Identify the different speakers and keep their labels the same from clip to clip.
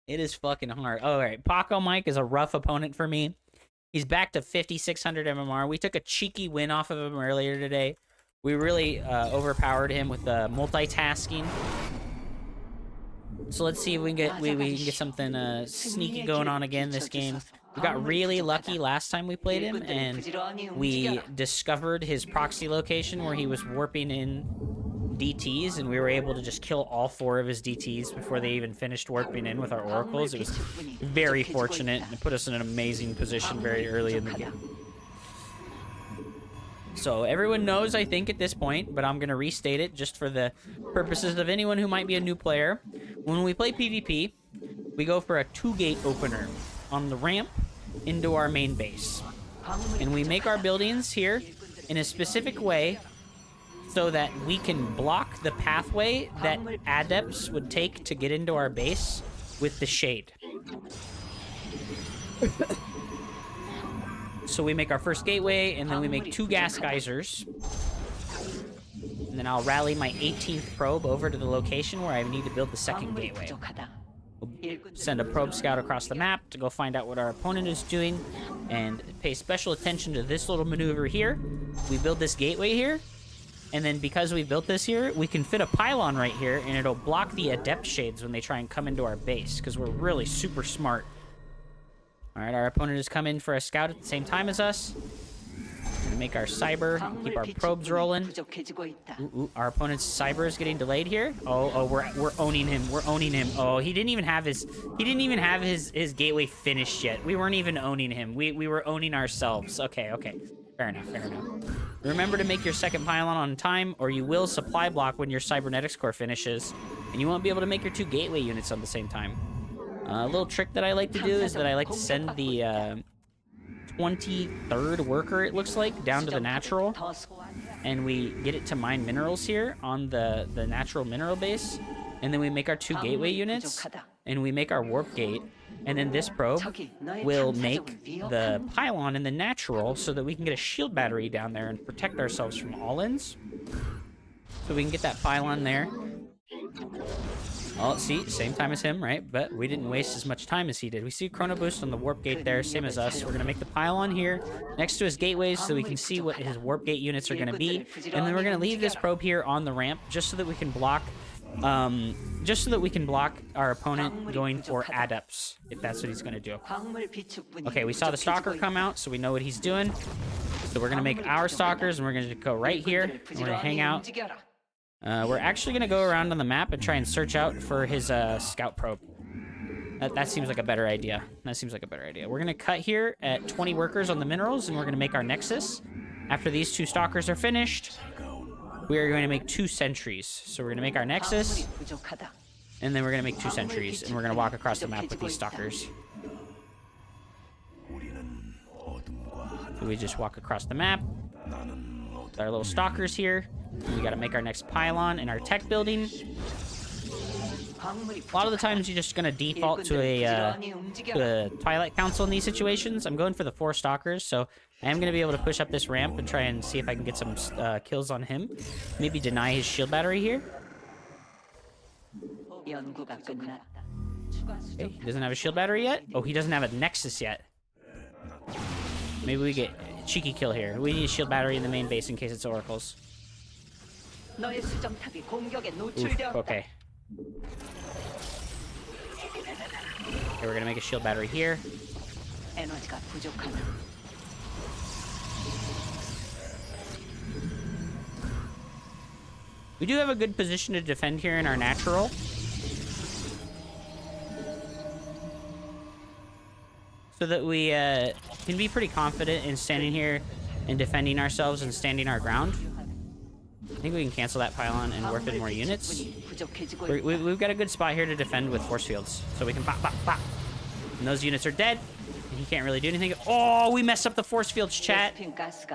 Speaker 1: It is fucking hard. All right, Paco Mike is a rough opponent for me. He's back to 5,600 MMR. We took a cheeky win off of him earlier today. We really overpowered him with the multitasking. So let's see if we can get something sneaky going on again this game. We got really lucky last time we played him, and we discovered his proxy location where he was warping in DTs, and we were able to just kill all 4 of his DTs before they even finished warping in with our oracles. It was very fortunate, and it put us in an amazing position very early in the game. So everyone knows, I think, at this point, but I'm going to restate it just for the purposes of anyone who might be a new player. When we play PvP, we go for a 2-gate opener on the ramp into our main base. And we make our buildings here in a specific way so that we can block the pathway that adepts would take to get into our base with the shade. So we make our first gateway, and then we make 2 gas geysers. And then I'll rally my 18th probe over to the location where I need to build the second gateway. We'll send a probe scout across the map to go find out what our opponent is doing, and pay special attention to this little maneuver here. We build this gateway here, and then because we built this here, we can fit a pylon right here, and it'll block the adept shades when they try and come into our base, because we're really super smart. Alright, our opponent has come in for a scout at the same time as us. We're gonna make our cyber, keep our probes rolling. Ooh, our opponent's cyber is getting delayed here. Oh, we're owning him. We're owning him. Oh, he didn't even have his gateway finished yet. We weren't even owning him. We were owning ourselves. Okay. Fair enough. Remember to make your second pylon on time, or you will supply block when your cybernetics core finishes, and you won't be able to make your 2 gateway units on the same time. A little trick that I like to do is that I like to send the 23rd worker, it looks like, down to the natural. And we get it to mine minerals here on the natural mineral base. And then we make our 2 gateway units. And we make our warp gate. And then this probe will make the pylon in the natural so that we can get a shield battery down there and protect ourselves from all-ins. So we can get that pylon there. Oh, see, same time as him, right? But we didn't waste as much time as he did. We see Chrono Boost on the warp gate there, same as us. We're going to make the pylon here next to his gateways so we can see what his warp gate units are going to be. And then we're going to leave this probe here on the ramp just so that we can block our opponent going for adepts, if that's what he's going to do. Okay, we saw the stalker come out, so we know what he's doing. So we're going to make our stalkers, and we're going to go right here, and we're going to hang out. We're actually going to go around on the map and try and search out for his scout probe. That seems like a better idea. We're going to cut here at 20 workers on the minerals, and we're going to make our nexus. After these 2 stalkers are finished, we are going to make 2 sentries. So we're going to make our nexus, and then we're going to make 2 sentries, and we're going to walk across the map with these stalkers. So we just walk across the map with our little stalkers here. We got to make our next pylon in our tech building. A lot of the times you're just going to default to a Twilight Council in these situations. I'm going for the 4 stalkers, so I am going to be able to push up this ramp and try and see if I can get some kills on him. Maybe deny his shield battery here. Okay, he doesn't have a shield battery yet. Oh, he doesn't have a nexus yet. Maybe we get a cheeky kill here. We need a shield battery in the main base in case it's oracles. Oof, okay. We're gonna make a shield battery here. We do have a good position to defend here in our natural. So that we can be pretty confident in standing here and defending ourselves and standing our ground. I think we can cancel that pylon and warp in more units. We've got a good spot here to defend with force fields. So we can pop. And those units are dead. And he can't really do anything. Oh, we messed up the force fields, chat.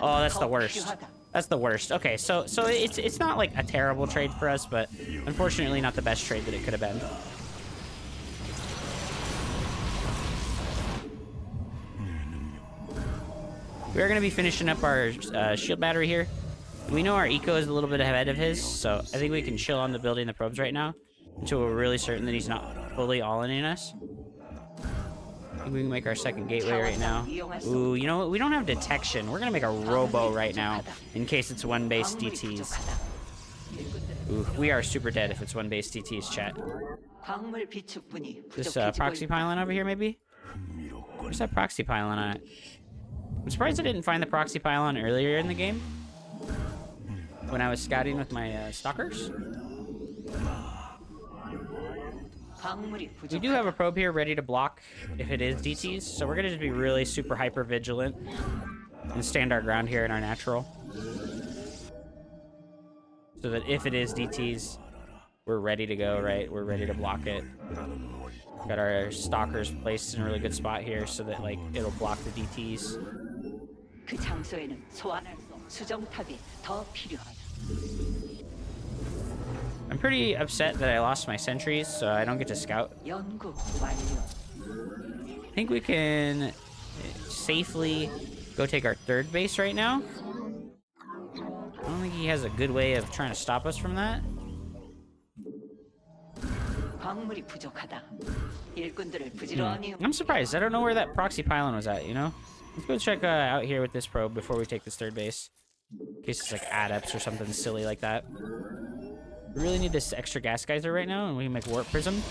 Speaker 1: Oh, that's the worst. That's the worst. Okay, so it's not like a terrible trade for us, but unfortunately not the best trade that it could have been. We're going to be finishing up our shield battery here. We know our eco is a little bit ahead of his, so I think we can chill on the building the probes right now until we're really certain that he's not fully all-in us. I think we can make our second gateway right now. Ooh, you know what? We don't have detection. We're gonna make a robo right now in case it's one base DTs. Ooh, we are super dead if it's one base DTs, chat. This proxy pylon over here, maybe? Where's that proxy pylon at? I'm surprised I didn't find the proxy pylon earlier in the game when I was scouting with my stalkers. We do have a probe here ready to block if it is DTs, so we're gonna just be really super hyper vigilant and stand our ground here in our natural, so that if it is DTs, we're ready to go, right? We're ready to block it. Got our stalkers placed in a really good spot here so that like it'll block the DTs. I'm pretty upset that I lost my sentries, so I don't get to scout. I think we can safely go take our third base right now. I don't think he has a good way of trying to stop us from that. I'm surprised. I don't know where that proxy pylon was at, you know? Let's go check out here with this probe before we take this third base. In case it's like adepts or something silly like that. We really need this extra gas geyser right now, and we can make warp prism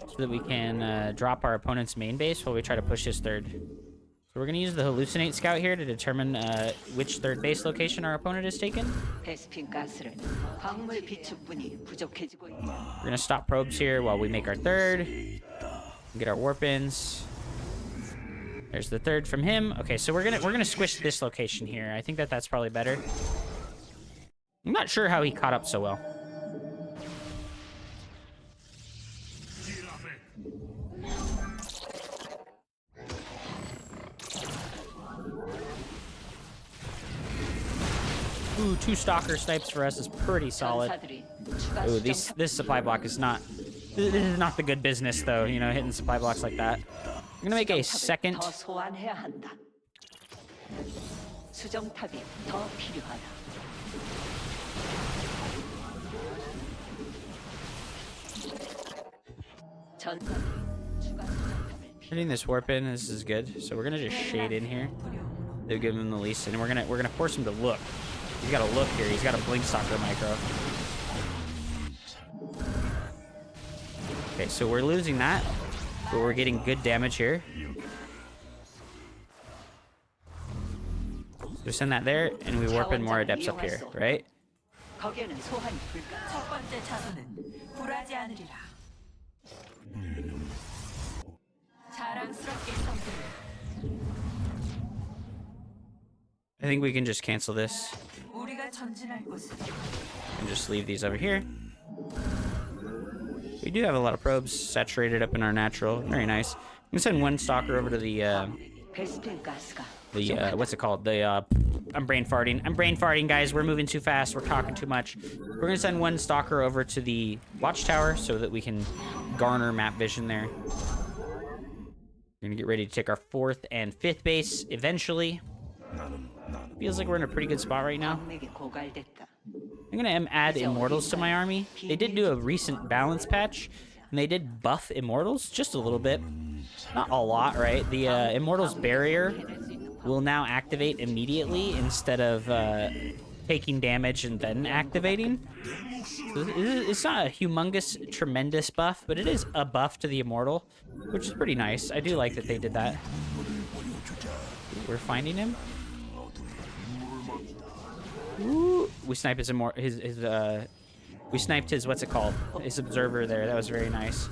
Speaker 1: so that we can drop our opponent's main base while we try to push his third. So we're gonna use the hallucinate scout here to determine which third base location our opponent has taken. We're gonna stop probes here while we make our third. Get our warp ins. There's the third from him. Okay, so we're gonna squish this location here. I think that's probably better. I'm not sure how he caught up so well. Ooh, 2 stalker snipes for us is pretty solid. Ooh, this supply block is not... This is not the good business, though, you know, hitting supply blocks like that. I'm gonna make a second... Hitting this warp in, this is good. So we're gonna just shade in here. They'll give him the least, and we're gonna force him to look. He's got to look here. He's got a blink stalker micro. Okay, so we're losing that, but we're getting good damage here. So send that there, and we warp in more adepts up here, right? I think we can just cancel this and just leave these over here. We do have a lot of probes saturated up in our natural. Very nice. I'm gonna send one stalker over to the what's it called? I'm brain farting, guys. We're moving too fast. We're talking too much. We're gonna send one stalker over to the watchtower so that we can garner map vision there. We're gonna get ready to take our 4th and 5th base eventually. Feels like we're in a pretty good spot right now. I'm gonna add immortals to my army. They did do a recent balance patch, and they did buff immortals just a little bit. Not a lot, right? The immortals barrier will now activate immediately instead of taking damage and then activating. So it's not a humongous, tremendous buff, but it is a buff to the immortal, which is pretty nice. I do like that they did that. We're finding him. Ooh, we sniped his we sniped his, what's it called? His observer there. That was very nice.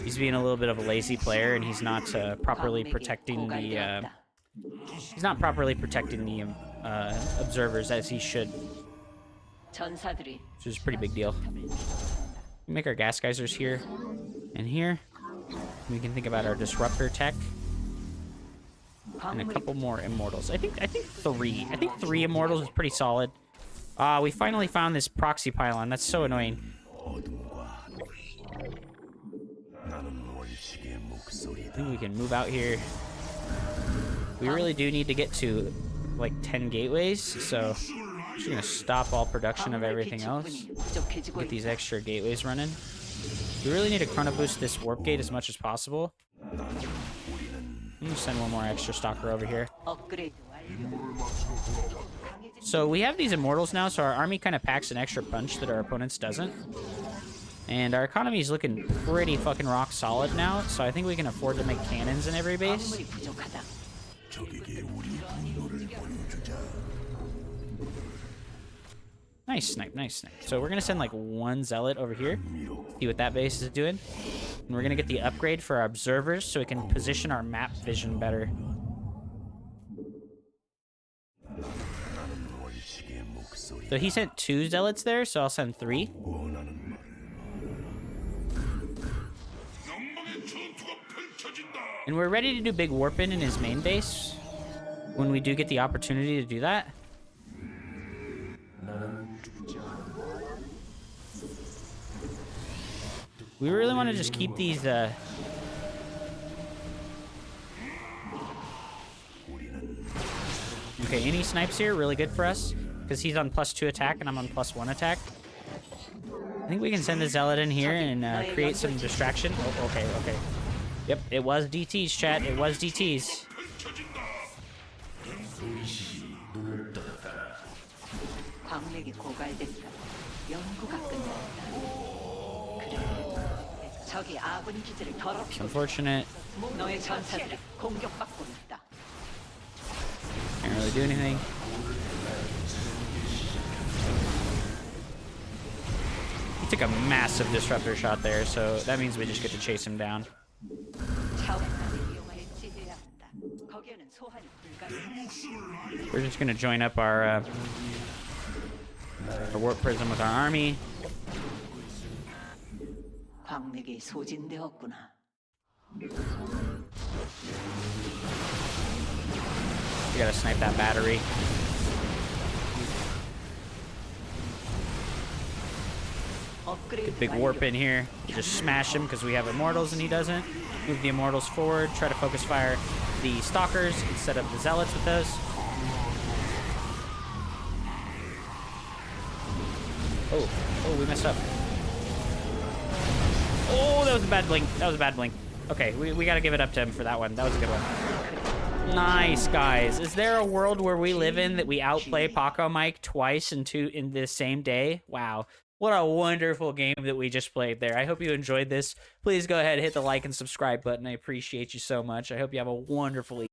Speaker 1: He's being a little bit of a lazy player, and he's not properly protecting the observers as he should. Which is a pretty big deal. We make our gas geysers here and here. We can think about our disruptor tech. And a couple more immortals. I think 3. I think 3 immortals is pretty solid. We finally found this proxy pylon. That's so annoying. I think we can move out here. We really do need to get to like 10 gateways, so I'm just gonna stop all production of everything else. Get these extra gateways running. We really need to chrono boost this warp gate as much as possible. I'm gonna send one more extra stalker over here. So we have these immortals now, so our army kind of packs an extra punch that our opponents doesn't. And our economy is looking pretty fucking rock solid now, so I think we can afford to make cannons in every base. Nice snipe, nice snipe. So we're gonna send like one zealot over here, see what that base is doing. And we're gonna get the upgrade for our observers so we can position our map vision better. So he sent 2 zealots there, so I'll send 3. And we're ready to do big warp in his main base when we do get the opportunity to do that. We really want to just keep these okay, any snipes here, really good for us, because he's on +2 attack and I'm on +1 attack. I think we can send the zealot in here and create some distraction. Oh, okay, okay. Yep, it was DTs, chat. It was DTs. Unfortunate. Can't really do anything. He took a massive disruptor shot there, so that means we just get to chase him down. We're just gonna join up our warp prism with our army. We gotta snipe that battery. Get big warp in here. Just smash him because we have immortals and he doesn't. Move the immortals forward. Try to focus fire the stalkers instead of the zealots with those. Oh, we messed up. Oh, that was a bad blink. That was a bad blink. Okay, we gotta give it up to him for that one. That was a good one. Nice, guys. Is there a world where we live in that we outplay Paco Mike twice in the same day? Wow. What a wonderful game that we just played there. I hope you enjoyed this. Please go ahead, hit the like and subscribe button. I appreciate you so much. I hope you have a wonderful evening.